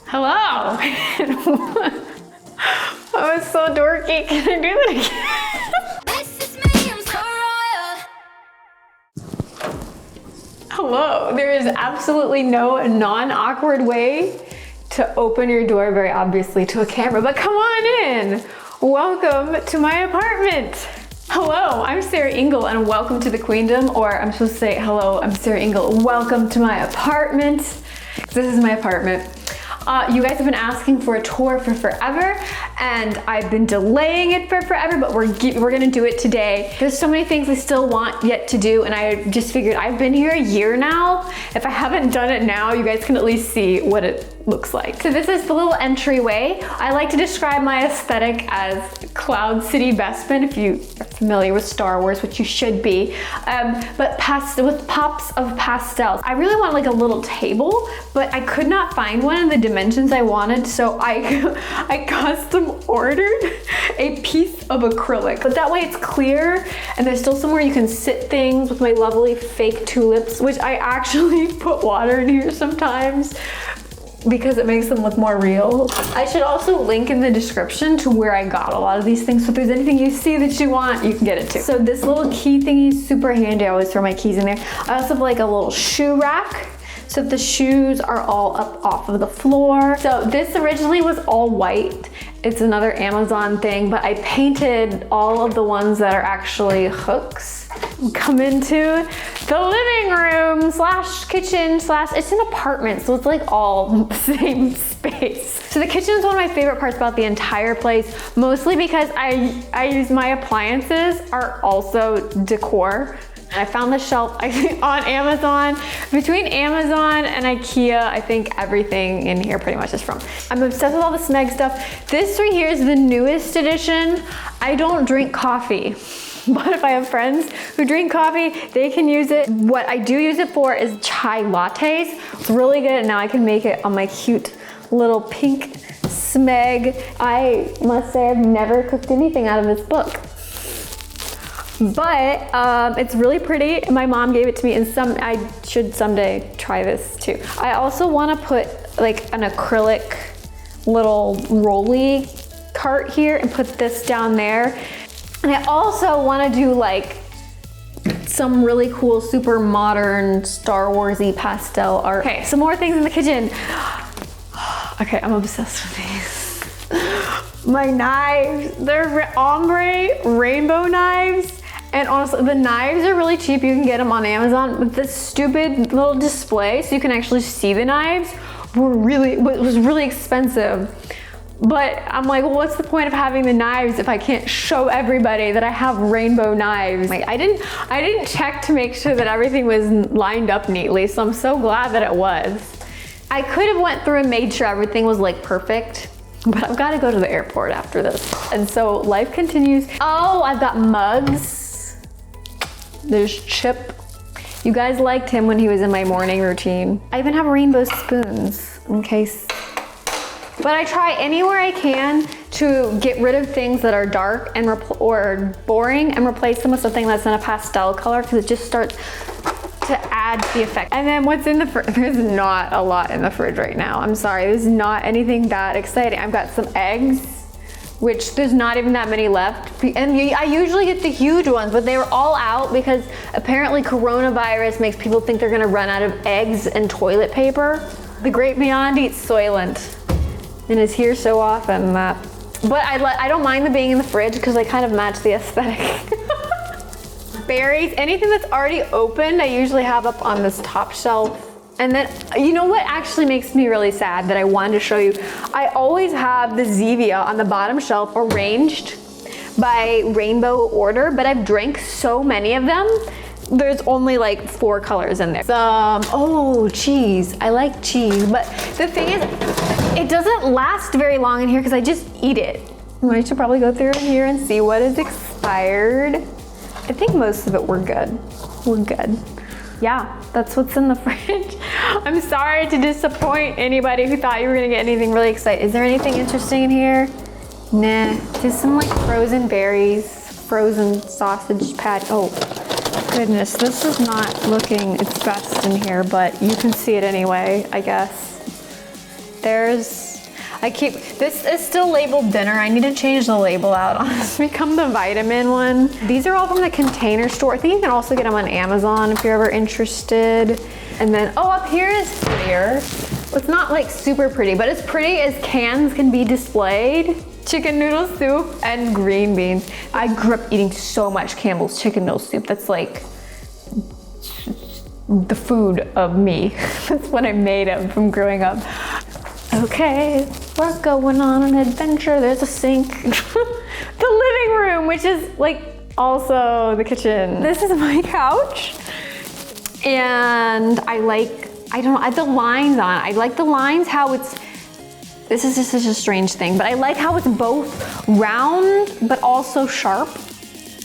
Hello. I was so dorky. Can I do that again? Hello. There is absolutely no non-awkward way to open your door very obviously to a camera, but come on in. Welcome to my apartment. Hello, I'm Sarah Engel and welcome to the Queendom, or I'm supposed to say, hello, I'm Sarah Engel. Welcome to my apartment. This is my apartment. You guys have been asking for a tour for forever, and I've been delaying it for forever, but we're gonna do it today. There's so many things I still want yet to do, and I just figured I've been here a year now. If I haven't done it now, you guys can at least see what it looks like. So this is the little entryway. I like to describe my aesthetic as Cloud City Bespin, if you are familiar with Star Wars, which you should be, but with pops of pastels. I really want like a little table, but I could not find one in the dimensions I wanted, so I custom ordered a piece of acrylic. But that way it's clear, and there's still somewhere you can sit things with my lovely fake tulips, which I actually put water in here sometimes, because it makes them look more real. I should also link in the description to where I got a lot of these things, so if there's anything you see that you want, you can get it too. So this little key thingy is super handy. I always throw my keys in there. I also have like a little shoe rack, so the shoes are all up off of the floor. So this originally was all white. It's another Amazon thing, but I painted all of the ones that are actually hooks. Come into the living room slash kitchen slash, it's an apartment, so it's like all the same space. So the kitchen is one of my favorite parts about the entire place, mostly because I use my appliances are also decor. I found this shelf, I think, on Amazon. Between Amazon and Ikea, I think everything in here pretty much is from. I'm obsessed with all the Smeg stuff. This right here is the newest edition. I don't drink coffee, but if I have friends who drink coffee, they can use it. What I do use it for is chai lattes. It's really good, and now I can make it on my cute little pink Smeg. I must say I've never cooked anything out of this book. But it's really pretty. My mom gave it to me, and I should someday try this too. I also want to put like an acrylic little rolly cart here and put this down there. And I also want to do like some really cool, super modern Star Warsy pastel art. Okay, some more things in the kitchen. Okay, I'm obsessed with these. My knives, they're ombre rainbow knives. And honestly, the knives are really cheap. You can get them on Amazon with this stupid little display so you can actually see the knives. It was really expensive. But I'm like, well, what's the point of having the knives if I can't show everybody that I have rainbow knives? Like, I didn't check to make sure that everything was lined up neatly, so I'm so glad that it was. I could have went through and made sure everything was like perfect, but I've got to go to the airport after this. And so life continues. Oh, I've got mugs. There's Chip. You guys liked him when he was in my morning routine. I even have rainbow spoons in case. But I try anywhere I can to get rid of things that are dark and or boring and replace them with something that's in a pastel color, because it just starts to add to the effect. And then what's in the fridge? There's not a lot in the fridge right now. I'm sorry, there's not anything that exciting. I've got some eggs, which there's not even that many left. And I usually get the huge ones, but they were all out because apparently coronavirus makes people think they're gonna run out of eggs and toilet paper. The great beyond eats Soylent and is here so often that, but I don't mind them being in the fridge because they kind of match the aesthetic. Berries, anything that's already opened, I usually have up on this top shelf. And then, you know what actually makes me really sad that I wanted to show you? I always have the Zevia on the bottom shelf arranged by rainbow order, but I've drank so many of them, there's only like 4 colors in there. Oh, cheese. I like cheese, but the thing is, it doesn't last very long in here because I just eat it. I should probably go through here and see what is expired. I think most of it we're good. We're good. Yeah, that's what's in the fridge. I'm sorry to disappoint anybody who thought you were gonna get anything really exciting. Is there anything interesting in here? Nah, just some like frozen berries, frozen sausage patty. Oh, goodness, this is not looking its best in here, but you can see it anyway, I guess. This is still labeled dinner. I need to change the label out on this. Become the vitamin one. These are all from the Container Store. I think you can also get them on Amazon if you're ever interested. And then, oh, up here is prettier. It's not like super pretty, but as pretty as cans can be displayed. Chicken noodle soup and green beans. I grew up eating so much Campbell's chicken noodle soup. That's like the food of me. That's what I'm made of from growing up. Okay, we're going on an adventure. There's a sink. The living room, which is like also the kitchen. This is my couch. And I like the lines on it. I like the lines, how this is just such a strange thing, but I like how it's both round, but also sharp,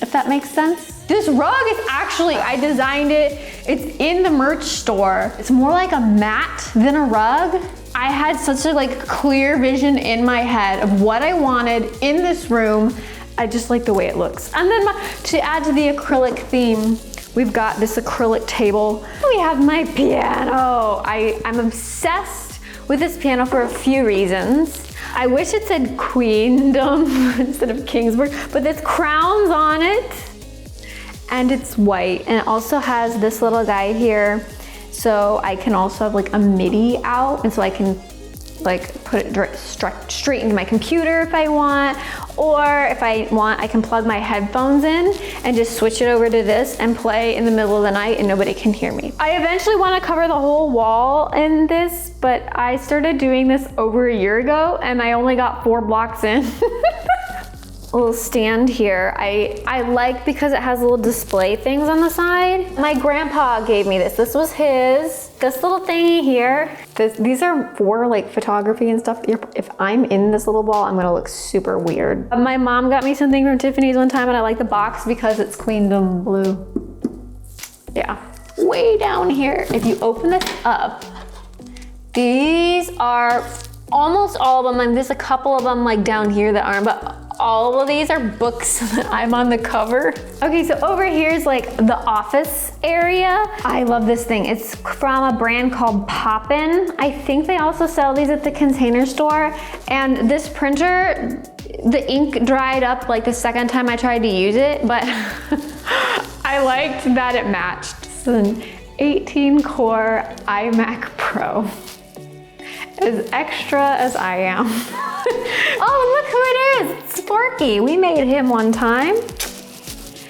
if that makes sense. This rug is actually, I designed it. It's in the merch store. It's more like a mat than a rug. I had such a like clear vision in my head of what I wanted in this room. I just like the way it looks. And then to add to the acrylic theme, we've got this acrylic table. We have my piano. I'm obsessed with this piano for a few reasons. I wish it said Queendom instead of Kingsburg, but there's crowns on it and it's white. And it also has this little guy here. So I can also have like a MIDI out, and so I can like put it straight into my computer if I want, or if I want, I can plug my headphones in and just switch it over to this and play in the middle of the night and nobody can hear me. I eventually want to cover the whole wall in this, but I started doing this over a year ago and I only got 4 blocks in. Little stand here. I like because it has little display things on the side. My grandpa gave me this. This was his. This little thingy here. These are for like photography and stuff. If I'm in this little ball, I'm gonna look super weird. My mom got me something from Tiffany's one time and I like the box because it's Queendom blue. Yeah. Way down here, if you open this up, these are almost all of them, and there's a couple of them like down here that aren't, but all of these are books that I'm on the cover. Okay, so over here is like the office area. I love this thing. It's from a brand called Hopen. I think they also sell these at the Container Store. And this printer, the ink dried up like the second time I tried to use it, but I liked that it matched. It's an 18-core iMac Pro. As extra as I am. Oh, look who it is, it's Sparky. We made him one time.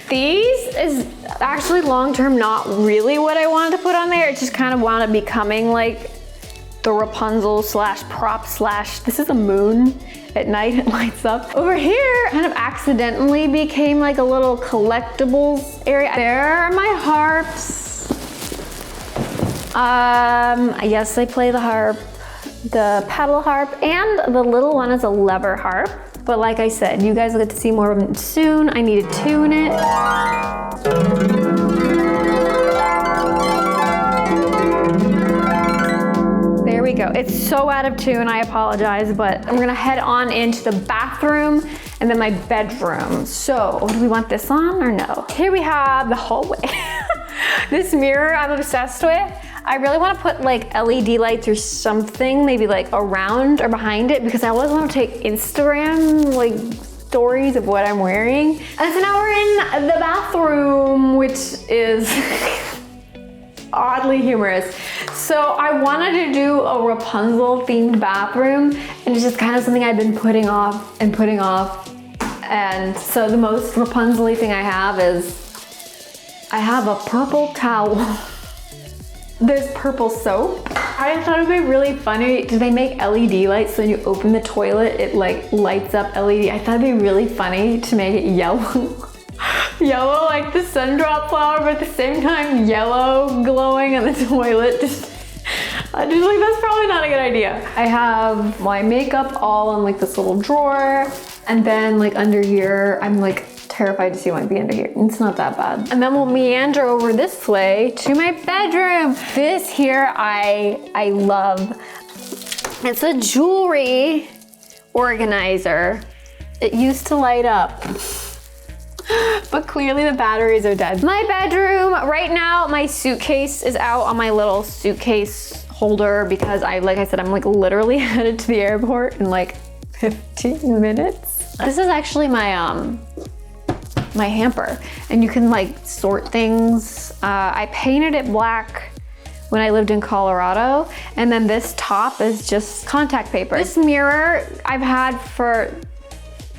These is actually long-term not really what I wanted to put on there. It just kind of wound up becoming like the Rapunzel slash prop slash, this is a moon. At night it lights up. Over here, kind of accidentally became like a little collectibles area. There are my harps. Yes, I play the harp. The pedal harp, and the little one is a lever harp. But like I said, you guys will get to see more of them soon. I need to tune it. There we go. It's so out of tune, I apologize, but I'm gonna head on into the bathroom and then my bedroom. So, do we want this on or no? Here we have the hallway. This mirror I'm obsessed with. I really want to put like LED lights or something, maybe like around or behind it, because I always want to take Instagram like stories of what I'm wearing. And so now we're in the bathroom, which is oddly humorous. So I wanted to do a Rapunzel themed bathroom, and it's just kind of something I've been putting off and putting off. And so the most Rapunzel-y thing I have is I have a purple towel. There's purple soap. I thought it'd be really funny. Do they make LED lights so when you open the toilet, it like lights up LED? I thought it'd be really funny to make it yellow. Yellow like the sundrop flower, but at the same time yellow glowing on the toilet. I just like, that's probably not a good idea. I have my makeup all in like this little drawer. And then like under here, I'm like terrified to see what might be under here. It's not that bad. And then we'll meander over this way to my bedroom. This here I love. It's a jewelry organizer. It used to light up, but clearly the batteries are dead. My bedroom, right now my suitcase is out on my little suitcase holder because like I said, I'm like literally headed to the airport in like 15 minutes. This is actually my my hamper, and you can like sort things. I painted it black when I lived in Colorado, and then this top is just contact paper. This mirror I've had for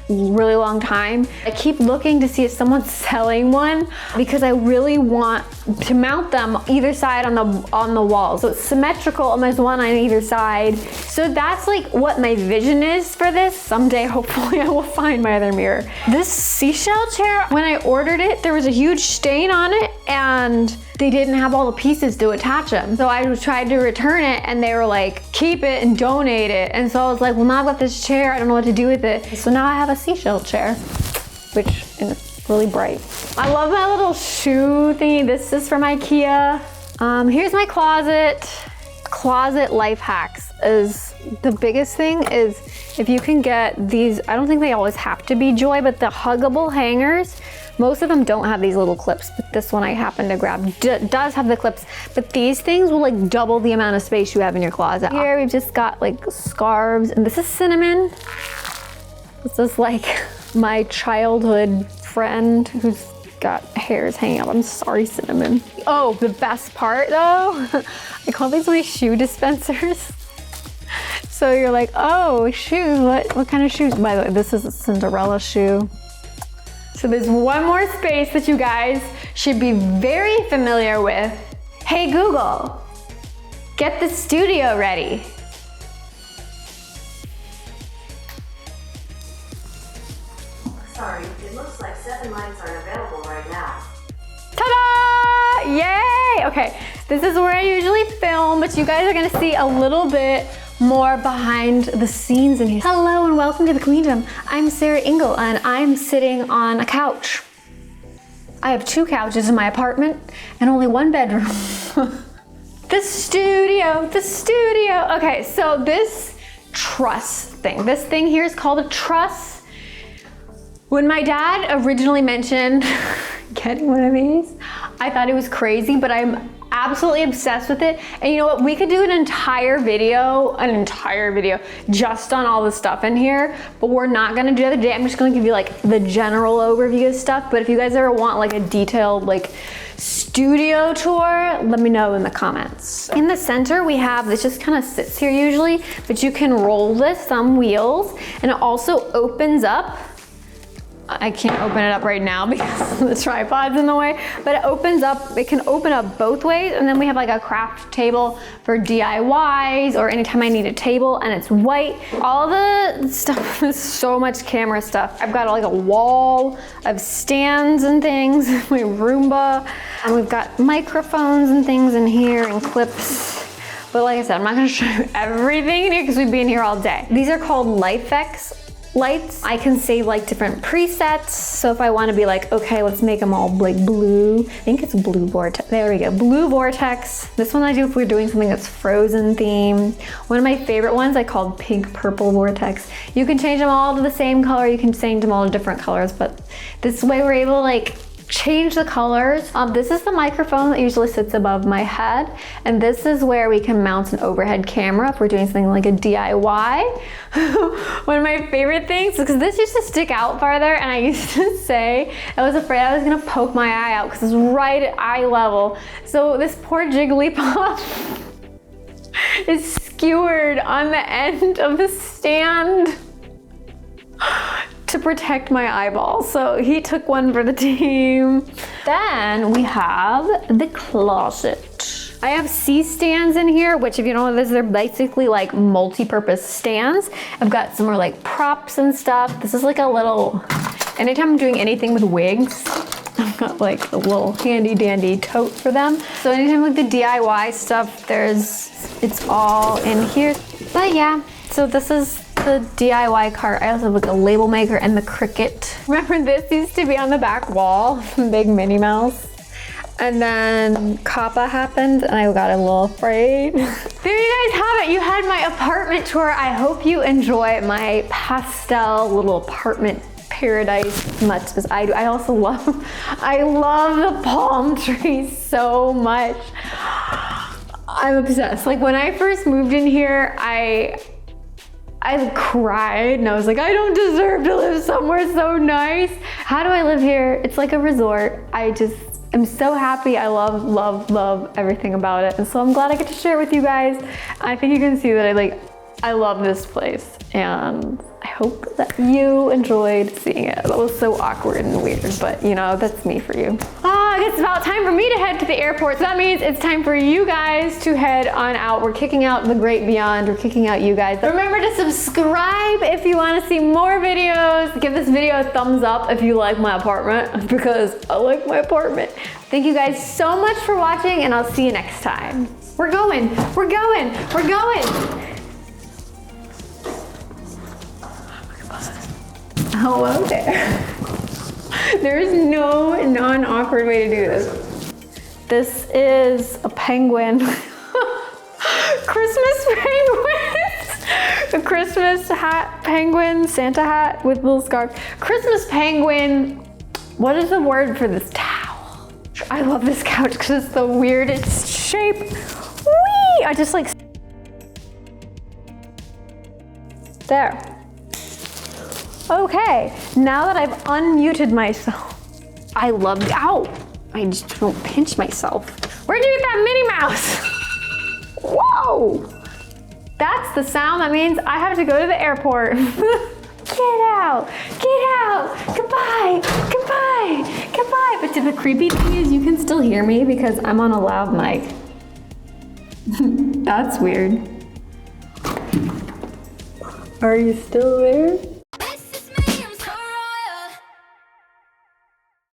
a really long time. I keep looking to see if someone's selling one because I really want to mount them either side on the wall. So it's symmetrical, and there's one on either side. So that's like what my vision is for this. Someday, hopefully, I will find my other mirror. This seashell chair, when I ordered it, there was a huge stain on it, and they didn't have all the pieces to attach them. So I tried to return it, and they were like, keep it and donate it. And so I was like, well, now I've got this chair, I don't know what to do with it. So now I have a seashell chair, which is really bright. I love my little shoe thingy. This is from Ikea. Here's my closet. Closet life hacks is the biggest thing is if you can get these, I don't think they always have to be Joy, but the huggable hangers, most of them don't have these little clips, but this one I happen to grab does have the clips, but these things will like double the amount of space you have in your closet. Here we've just got like scarves, and this is Cinnamon. This is like my childhood friend who's got hairs hanging up. I'm sorry, Cinnamon. Oh, the best part though, I call these my shoe dispensers. So you're like, oh, shoes, what kind of shoes? By the way, this is a Cinderella shoe. So there's one more space that you guys should be very familiar with. Hey Google, get the studio ready. Sorry, it looks like 7 lights aren't available right now. Ta-da! Yay! Okay, this is where I usually film, but you guys are gonna see a little bit more behind the scenes in here. Hello and welcome to the Queendom. I'm Sarah Engel and I'm sitting on a couch. I have 2 couches in my apartment and only 1 bedroom. The studio. Okay, so this truss thing. This thing here is called a truss. When my dad originally mentioned getting one of these, I thought it was crazy, but I'm absolutely obsessed with it. And you know what? We could do an entire video just on all the stuff in here, but we're not gonna do that today. I'm just gonna give you like the general overview of stuff. But if you guys ever want like a detailed like studio tour, let me know in the comments. In the center, we have, this just kind of sits here usually, but you can roll this, some wheels, and it also opens up. I can't open it up right now because the tripod's in the way, but it opens up, it can open up both ways. And then we have like a craft table for DIYs or anytime I need a table, and it's white. All the stuff is so much camera stuff. I've got like a wall of stands and things, my Roomba, and we've got microphones and things in here and clips. But like I said, I'm not gonna show you everything in here because we'd be in here all day. These are called LiteFX lights. I can save like different presets. So if I want to be like, okay, let's make them all like blue. I think it's blue vortex. There we go, blue vortex. This one I do if we're doing something that's Frozen theme. One of my favorite ones I called pink purple vortex. You can change them all to the same color. You can change them all to different colors, but this way we're able to like change the colors. This is the microphone that usually sits above my head, and this is where we can mount an overhead camera if we're doing something like a DIY. One of my favorite things, because this used to stick out farther, and I used to say I was afraid I was gonna poke my eye out because it's right at eye level. So this poor Jigglypuff is skewered on the end of the stand to protect my eyeballs. So he took one for the team. Then we have the closet. I have C-stands in here, which if you don't know this, they're basically like multi-purpose stands. I've got some more like props and stuff. This is like a little, anytime I'm doing anything with wigs, I've got like a little handy dandy tote for them. So anytime like the DIY stuff, it's all in here. But yeah, so this is the DIY cart. I also have like a label maker and the Cricut. Remember this used to be on the back wall from Big Minnie Mouse? And then COPPA happened and I got a little afraid. There you guys have it. You had my apartment tour. I hope you enjoy my pastel little apartment paradise much as I do. I also love the palm trees so much. I'm obsessed. Like when I first moved in here, I cried and I was like, I don't deserve to live somewhere so nice. How do I live here? It's like a resort. I'm so happy. I love everything about it. And so I'm glad I get to share it with you guys. I think you can see that I love this place, and I hope that you enjoyed seeing it. That was so awkward and weird, but you know, that's me for you. I guess it's about time for me to head to the airport. So that means it's time for you guys to head on out. We're kicking out the great beyond. We're kicking out you guys. Remember to subscribe if you want to see more videos. Give this video a thumbs up if you like my apartment, because I like my apartment. Thank you guys so much for watching, and I'll see you next time. We're going. Hello there. There is no non-awkward way to do this. This is a penguin. Christmas penguins. A Christmas hat penguin, Santa hat with little scarf. Christmas penguin. What is the word for this towel? I love this couch because it's the weirdest shape. Whee! I just like. There. Okay, now that I've unmuted myself, ow! I just don't pinch myself. Where'd you get that Minnie Mouse? Whoa! That's the sound that means I have to go to the airport. Get out! Goodbye! But the creepy thing is you can still hear me because I'm on a loud mic. That's weird. Are you still there?